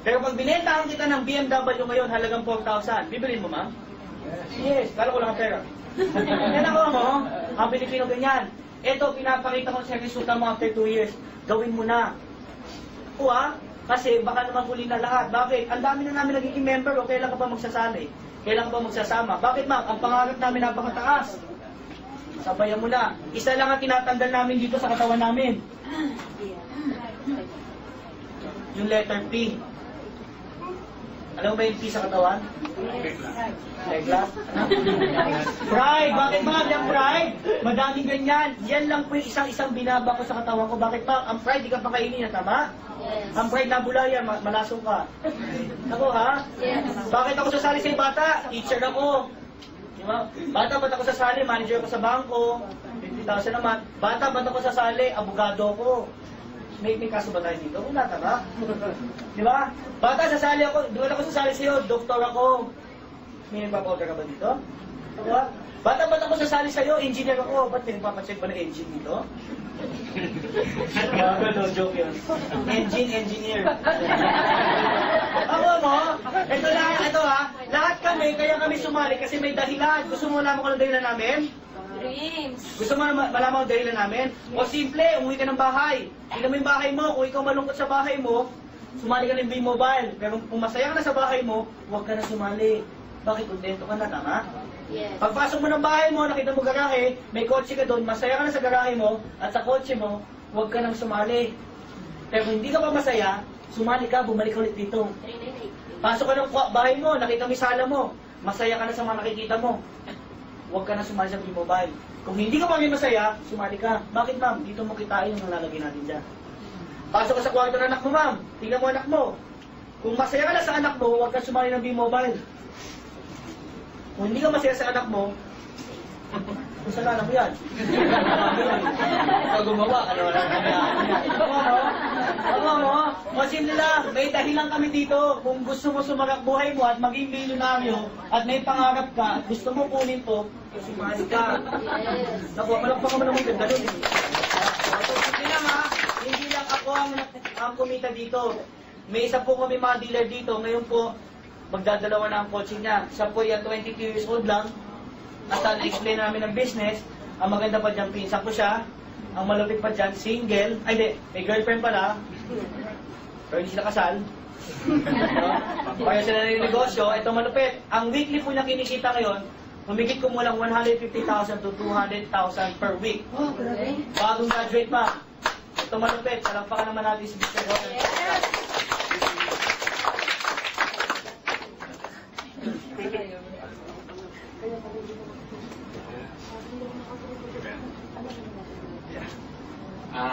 Pero pag binentahan kita ng BMW ngayon, halagang 4,000, bibilin mo, ma'am? Yes. Kala ko lang ang pera. Yan ako mo, ang Pilipino ganyan. Ito, pinapakita ko sa resulta mo after 2 years. Gawin mo na. Kuha, kasi baka naman huli na lahat. Bakit? Ang dami na namin nagiging member o kailan ka pa magsasali? Kailan ka pa magsasama? Bakit, ma'am? Ang pangarap namin napakataas. Sabayan mo na. Isa lang ang tinatanggal namin dito sa katawan namin. Yung letter P. Alam mo ba yung P sa katawan? Regla? Pride! Bakit ba? Yung pride? Madaming ganyan. Yan lang po yung isang binaba ko sa katawan ko. Bakit pa? Ang pride, di ka pakainin na, tama? Yes. Ang pride na bulayan, malasong ka. Ako, ha? Yes. Bakit ako sasali sa bata? Teacher ako. Diba? Bata, ba't ako sasali? Manager ako sa bangko. 50,000 naman. Bata, ba't ako sasali? Abogado ako. May kaso ba tayo dito? Wala ka ba? Di ba? Bata, sasali ako. Doon ako sasali sa'yo. Doktor ako. May nagpapa-order ka ba dito? Diba? Bata, ba't ako sasali sa'yo? Engineer ako. Ba't pinagpapacheck ba ng engine dito? No joke yun. Engineer. Ako mo, ito ha, lahat kami, kaya kami sumali kasi may dahilan. Gusto mo malaman ko ng dahilan namin? Dreams. Gusto mo malaman ang dahilan namin? O simple, umuwi ka ng bahay. Tingnan mo yung bahay mo. Kung ikaw malungkot sa bahay mo, sumali ka ng B-Mobile. Pero kung masaya ka na sa bahay mo, huwag ka na sumali. Bakit? Kontento ka na, tama? Yes. Pagpasok mo ng bahay mo, nakita mo garahe, may kotse ka doon, masaya ka na sa garahe mo, at sa kotse mo, huwag ka nang sumali. Pero kung hindi ka pa masaya, sumali ka, bumalik ulit dito. 398. Pasok ka ng bahay mo, nakita mo yung sala mo, masaya ka na sa mga nakikita mo. Huwag ka na sumali sa B-Mobile. Kung hindi ka pa rin masaya, sumali ka. Bakit, ma'am? Dito mo kitain yung nalalagay natin dyan. Pasok ka sa kwarto ng anak mo, ma'am. Tingnan mo anak mo. Kung masaya ka na sa anak mo, huwag ka sumali ng B-Mobile. Kung hindi ka masaya sa anak mo, kasalanan mo yan. Ikaw gumawa, ano wala mo? Masin nila, may dahilan kami dito. Kung gusto mo sumarap buhay mo at maging milyonaryo at may pangarap ka at gusto mo kunin to, sumali ka. Yes. Naku, malakpakan mo naman ganda doon. So, hindi lang ha, hindi lang ako ang kumita dito. May isa po kami mga dealer dito. Ngayon po, magdadalawa na ang coaching niya. Siya po yan, 22 years old lang. At na-explain namin ng business. Ang maganda pa dyan, pinsan ko siya. Ang malupit pa dyan, single. Ay, di, may girlfriend pala. Pero hindi sila kasal. Kaya sila na yung negosyo. Ito malupit. Ang weekly po niya kinikita ngayon, humigit ko mo lang 150,000 to 200,000 per week. Bagong graduate pa. Ito malupit. Palakpakan naman natin si Mr. Gordon. Yes.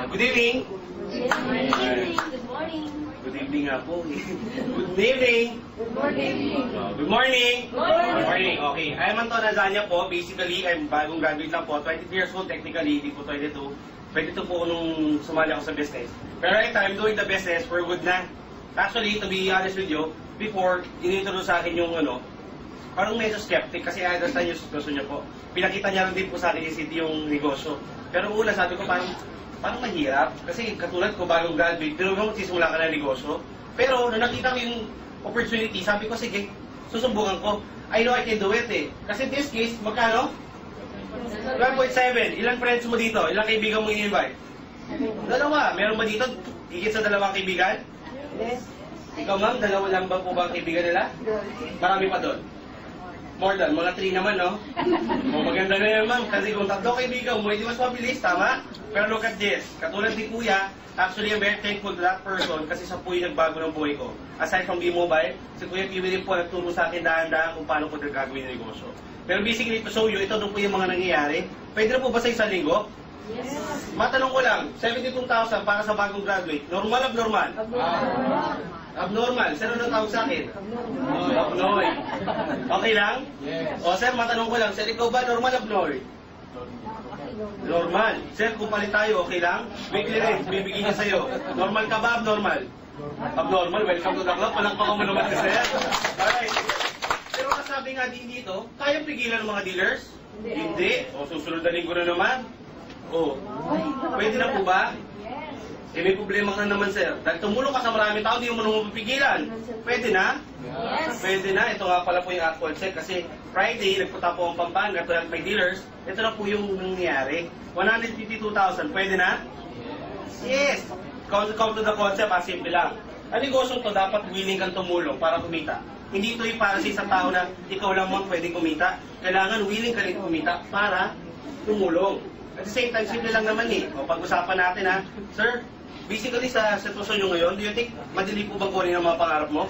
Good evening. Good morning. Good morning. Good evening nga po. Good evening. Good morning. Good morning. Good morning. Okay. I am Anton Azania po. Basically, I'm bagong graduate lang po. 20 years old technically. Hindi po 22. 22 po nung sumali ako sa business. Pero right now, I'm doing the business for good na. Actually, to be honest with you, before, inintroduce sa akin yung parang medyo skeptic kasi I understand yung sitwasyon niya po. Pinakita niya rin din po sa akin yung negosyo. Pero una, sabi ko parang mahirap. Kasi katulad ko, bagong graduate, pero magsisimula ka na negosyo. Pero nung nakita ko yung opportunity, sabi ko, sige, susubukan ko. I know I can do it eh. Kasi in this case, magkano? 12.7. Ilan friends mo dito? Ilang kaibigan mo i-invite? Dalawa. Meron ba dito? Higit sa dalawang kaibigan? Yes. Ikaw ma'am, dalawa lang ba po ba ang kaibigan nila? Marami pa doon. More than, mga 3 naman, no? O, maganda na yan, ma'am. Kasi kung 3 kaibigan mo, hindi mas mabilis, tama? Pero look at this. Katulad ni Kuya, actually, I'm very thankful to that person kasi siya po yung nagbago ng buhay ko. Aside from B-Mobile, si Kuya Kiwi din po nagturo sa akin dahan-dahan kung paano ko gagawin yung negosyo. Pero basically, to show you, ito doon po yung mga nangyayari. Pwede na po ba sa isang linggo? Yes. Matanong ko lang, 72,000 para sa bagong graduate. Normal, abnormal? Abnormal. Sino nang tawag sa akin? Abnoy. Okay lang? Yes. O sir, matanong ko lang, sir, ikaw ba normal, abnoy? Normal. Sir, kung palit tayo, okay lang? Weekly rin, bibigyan niya sa'yo. Normal ka ba, abnormal? Abnormal, welcome to the club. Palakpakan mo naman si sir. Alright. Pero kasabi nga din dito, kayang pigilan ng mga dealers? Hindi. O susunod na linggo na naman? O, pwede na po ba? Eh, may problema ka na naman, sir. Dahil tumulong ka sa maraming tao, hindi mo naman mapigilan. Pwede na? Yes. Pwede na. Ito nga pala po yung actual check kasi Friday, nagpunta po ang Pampanga to help my dealers. Ito na po yung nangyayari. 152,000. Pwede na? Yes. Come to the concept, simple lang. Ang negosyo to, dapat willing kang tumulong para kumita. Hindi ito yung para sa isang tao na ikaw lang mang pwedeng kumita. Kailangan willing ka rin kumita para tumulong. At the same time, simple lang naman eh. O pag-usapan natin ha, sir, basically sa sitwasyon nyo ngayon, do you think madali po bang kunin ang mga pangarap mo?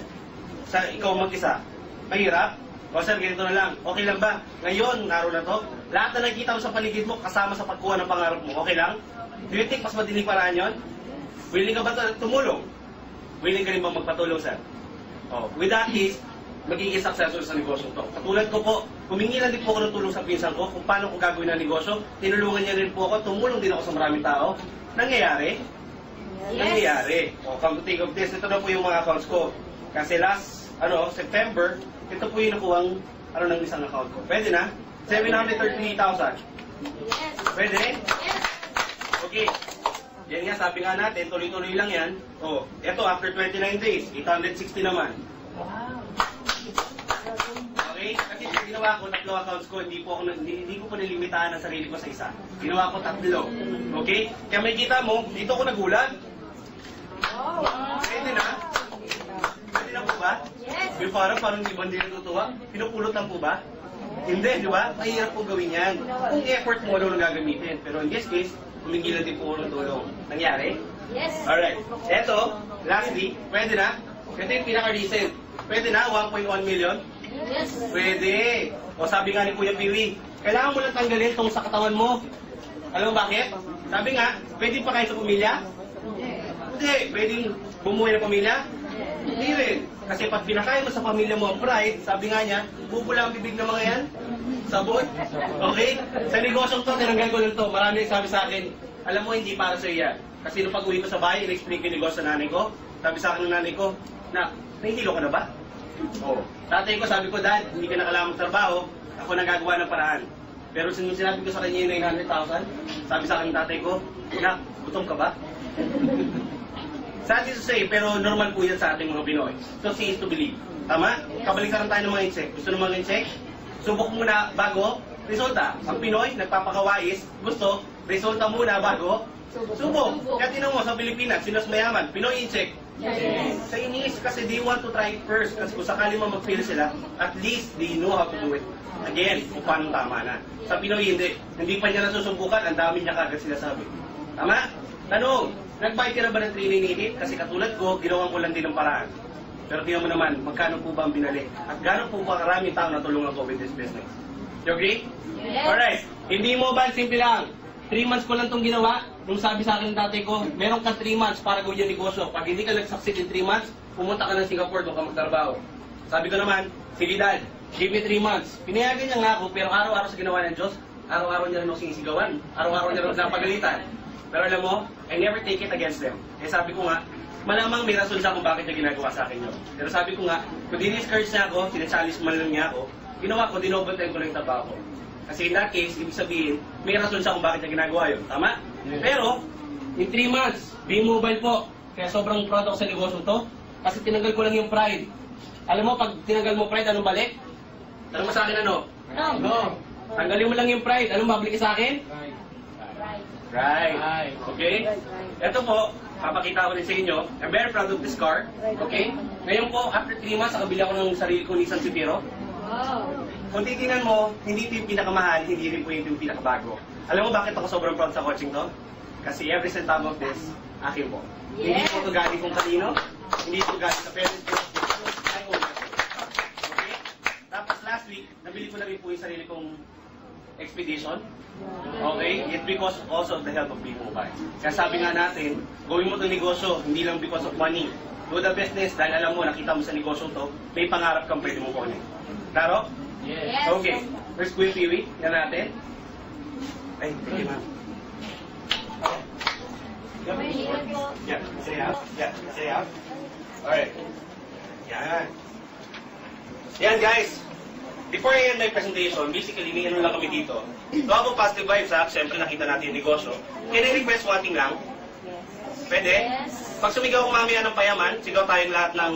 Sa ikaw mag-isa? Mahirap? O sir, ganito na lang. Okay lang ba? Ngayon, naroon na to. Lahat na nakikita mo sa paligid mo, kasama sa pagkuha ng pangarap mo. Okay lang? Do you think mas madaling paraan yun? Willing ka ba tumulong? Willing ka rin bang magpatulong, sir? Oh, with that is, magiging successful sa negosyo to. Katulad ko po, humingi lang din po ako ng tulong sa pinsan ko kung paano ko gagawin ang negosyo. Tinulungan niya rin po ako, tumulong din ako sa maraming tao. Nangyayari? Yes. Nangyayari. O, come to think of this, ito na po yung mga accounts ko. Kasi last, September, ito po yung nakuhang, ng isang account ko. Pwede na? 733,000. Yes. Pwede? Yes. Okay. Yan nga, sabi nga natin, tuloy-tuloy lang yan. O, ito, after 29 days, 860 naman. Okay? Kasi ginawa ko, 3 accounts ko, hindi ko po nilimitahan ang sarili ko sa isa. Ginawa ko 3. Okay? Kaya may kita mo, dito ko nagulat. Pwede na? Pwede na po ba? Yes. Yung parang di ba hindi natutuwa? Pinupulot lang po ba? Hindi, di ba? Mahirap po gawin yan. Kung effort mo, ano gagamitin. Pero in this case, humingi lang din po ng tulong. Nangyari? Yes. Alright. Eto, lastly, pwede na? Ito yung pinaka-recent. Pwede na? 1.1 million? Yes. Pwede. O sabi nga ni Kuya Piwi, kailangan mo lang tanggalin itong sa katawan mo. Alam mo bakit? Sabi nga, pwede pa kayo sa pamilya? Hindi. Pwedeng bumuhay ng pamilya? Hindi rin. Kasi pag pinakain mo sa pamilya mo ang pride, sabi nga niya, bubula ang bibig ng mga yan. Sabon. Okay? Sa negosyong to, tinanggal ko lang to. Marami nagsabi sa akin, alam mo, hindi para sa yan. Kasi nung pag-uwi ko sa bahay, in-explain ko yung negosyo sa nanay ko. Sabi sa akin ng nanay ko, na, nahihilo ka na ba? Oo. Tatay ko, sabi ko, Dad, hindi ka na kailangan magtrabaho. Ako nagagawa ng paraan. Pero sinabi ko sa kanya yung 900,000, sabi sa akin ng tatay ko, na, gutom ka ba? Sad to say, pero normal po yan sa ating mga Pinoy. So, see is to believe. Tama? Kabaliktaran tayo ng mga insect. Gusto ng mga insect? Subok muna bago resulta. Ang Pinoy, nagpapakawais, gusto, resulta muna bago subok. Kaya tinan mo sa Pilipinas, sino mas mayaman? Pinoy insect. Yes. Sa inis, kasi they want to try it first. Kasi kung sakali mo mag-fail sila, at least they know how to do it. Again, kung paano tama na. Sa Pinoy, hindi. Hindi pa niya nasusubukan, ang dami niya kagad sinasabi. Tama? Tanong, nag-buy ka na ba ng training unit? Kasi katulad ko, ginawan ko lang din ng paraan. Pero tingnan mo naman, magkano po ba ang binali? At gano'n po ba karaming tao na tulungan ko with this business? You agree? Yes. Alright. Hindi mo ba, simple lang. 3 months ko lang itong ginawa. Nung sabi sa akin ng tatay ko, meron kang 3 months para gawin yung negosyo. Pag hindi ka nag-succeed in 3 months, pumunta ka ng Singapore, doon ka magtrabaho. Sabi ko naman, sige dad, give me 3 months. Pinayagan niya nga ako, pero araw-araw sa ginawa ng Diyos, araw-araw niya rin ako sinisigawan. Araw-araw niya rin ako napagalitan. Pero alam mo, I never take it against them. Eh sabi ko nga, malamang may rason siya kung bakit niya ginagawa sa akin yun. Pero sabi ko nga, kung din-discourage niya ako, sinachallenge man lang niya ako, ginawa ko, dinovertime ko lang yung trabaho ko. Kasi in that case, ibig sabihin, may rason siya kung bakit niya ginagawa yun. Tama? Yes. Pero, in 3 months, B-Mobile po. Kaya sobrang proud ako sa negosyo to. Kasi tinanggal ko lang yung pride. Alam mo, pag tinanggal mo pride, anong balik? Tanong mo sa akin ano? No. Tanggalin mo lang yung pride. Anong mabalik sa akin? Right. Right. Okay? Ito po, papakita ko rin sa inyo. I'm very proud of this car. Okay? Ngayon po, after 3 months, nakabili ako ng sarili kong Nissan Citiro. Wow. Kung titingnan mo, hindi ito yung pinakamahal, hindi rin po yung pinakabago. Alam mo bakit ako sobrang proud sa coaching to? Kasi every centavo of this, akin po. Hindi Yes. po ito galing kung kanino, hindi ito galing sa parents ko. I own it. Okay? Tapos last week, nabili ko na rin po yung sarili kong expedition. Okay? It's because also of the help of B-Mobile. Kaya sabi nga natin, gawin mo itong negosyo, hindi lang because of money. Do the business dahil alam mo, nakita mo sa negosyo to, may pangarap kang pwede mo kunin. Klaro? Yes. Okay. First Kuya Piwi, yan natin. Ay, thank you ma'am. Mahirap po. Yeah, say out. Yeah, say out. Alright. Yan. Yan guys. Before I end my presentation, basically, may ano lang kami dito. To have a positive vibes ha, siyempre nakita natin yung negosyo. Can I request one thing lang? Pwede? Yes. Pag sumigaw ko mamaya ng payaman, sigaw tayong lahat ng